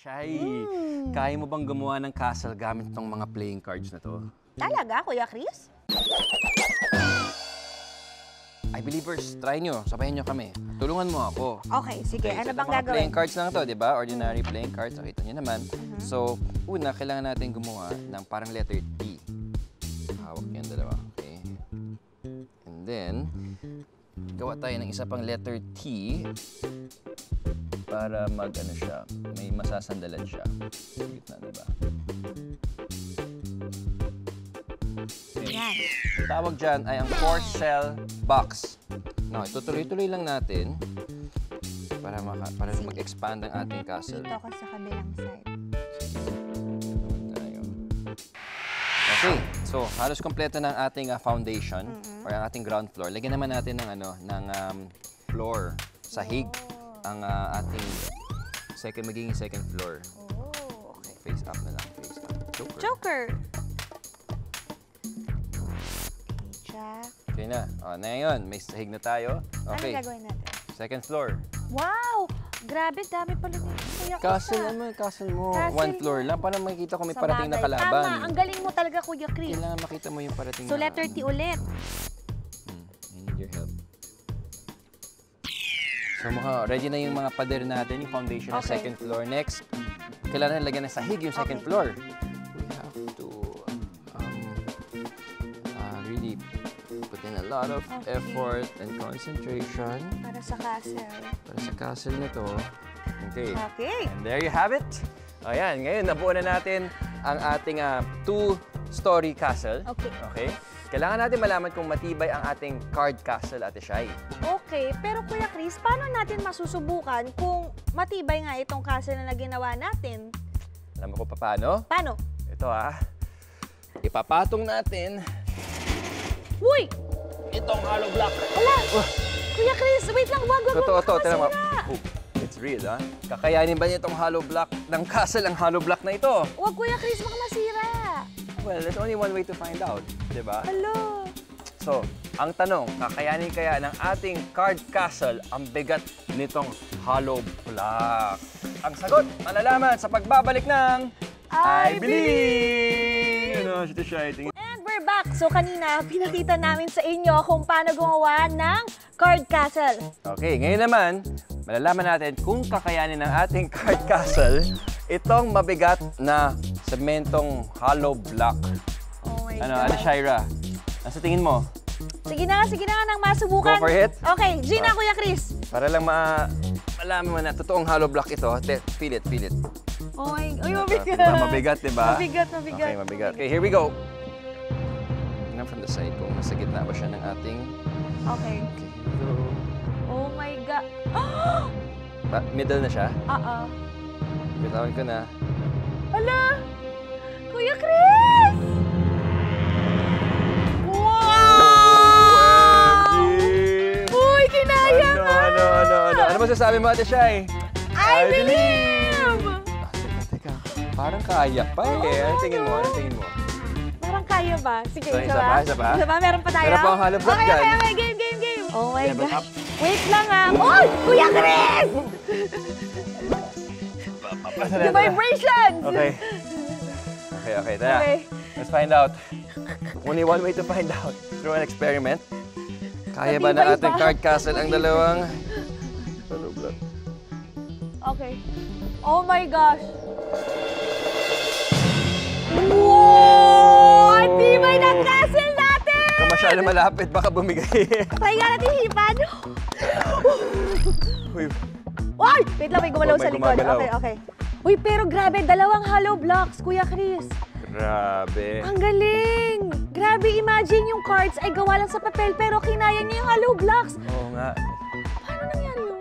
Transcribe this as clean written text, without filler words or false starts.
Shy, kaya mo bang gumawa ng castle gamit itong mga playing cards na to? Talaga, Kuya Chris? I believers, try nyo. Sabayan nyo kami. Tulungan mo ako. Okay, sige. Okay, Ano so bang mga gagawin? playing cards lang to, di ba? Ordinary playing cards. Nakita nyo naman. So, una, kailangan natin gumawa ng parang letter T. Hawak nyo yung dalawa. Okay. And then, gawa tayo ng isa pang letter T para mag-ano siya. May masasandalan siya. Sa gitna, di ba? Okay. Yan. Ang tawag dyan ay ang four-cell box. No, itutuloy-tuloy lang natin para mag-expand ang ating castle. Dito ako sa kabilang side. Tayo. Okay, so halos kompleto na ang ating foundation or ang ating ground floor. Lagyan naman natin ng floor, sahig, ang ating magiging second floor. Oh, okay. Face up na lang, face up. Joker. Joker! Jack. Okay na. O, na yun. May sahig na tayo. Okay. Ano gagawin natin? Second floor. Wow! Grabe, dami pala nito. Kuya Chris, Castle, ah. castle mo. Castle One floor mo. lang. Para makikita ko may Sa parating na bagay. kalaban. Tama, ang galing mo talaga, Kuya Chris. Kailangan makita mo yung parating So, na... letter T ulit. I need your help. So, ready na yung mga pader natin, yung foundation ng Okay. second floor. Next, kailangan lagyan ng sahig yung second Okay. floor. We have to really put in a lot of Okay. effort and concentration Para sa castle. para sa castle na to. Okay. Okay. And there you have it. Ayan, ngayon nabuo na natin ang ating two-story castle. Okay. Okay? Kailangan natin malaman kung matibay ang ating card castle, Ate Shai. Okay, pero Kuya Chris, paano natin masusubukan kung matibay nga itong castle na ginawa natin? Alam mo kung paano? Paano? Ito ipapatong natin Uy! itong hollow block. Ala! Kuya Chris, wait lang, wag mo Totoo to, tira mo. makasira. Oh, it's real, ha? Kakayanin ba niya itong hollow block ng castle, ang hollow block na ito? Wag, Kuya Chris, baka masira. Well, there's only one way to find out, di ba? Hello. So, ang tanong, kakayanin kaya ng ating card castle ang bigat nitong hollow block? Ang sagot, malalaman sa pagbabalik ng I Believe! Ano, si Shai, tingin. And we're back. So kanina, pinakita namin sa inyo kung paano gumawa ng card castle. Okay, ngayon naman, malalaman natin kung kakayanin ng ating card castle itong mabigat na sementong hollow block. Oh my Ano, God. Ate Shaira, nasa tingin mo? Sige na nga nang masubukan. Go for it. Okay, Gina, Kuya Chris. Para lang malaman mo na totoong hollow block ito. Feel it, feel it. Oh my God. Uy, mabigat. Diba, mabigat, diba? Mabigat. Okay, mabigat. Okay, here we go. Tingnan from the side kung nasa gitna ba siya ng ating... Okay. Okay, here we go. Oh my God. Middle na siya. Bitawan ko na. Hala! Kuya Chris! Wow! OMG! Uy, kinaya ka! Ano masasabi mo, Ate Shai? I believe! Teka, parang kaya pa eh. Ano tingin mo? Ano tingin mo? Parang kaya ba? Sige, So, isa ba? isa pa? Isa ba? Meron pa tayo? Meron pa ang hollow block okay, dyan. Okay, game. Oh my Level gosh. up. Wait lang Oy! Kuya Chris! The vibrations! Okay. Okay, tara. Okay. Let's find out. Only one way to find out. Through an experiment. Kaya ba na Matibay ating ba? card castle ang dalawang hollow block? Okay. Oh my gosh. Wow! Ang tibay ng castle natin! Kung masyado malapit, baka bumigay. Try nga natin hipan. Uy, Uy! Wait lang, may gumalaw May sa likod. gumagalaw. Okay. Uy, pero grabe, dalawang hollow blocks, Kuya Chris. grabe. Ang galing! Grabe, imagine yung cards ay gawa lang sa papel pero kinaya niya yung hollow blocks. Oo nga. Paano nangyari yun?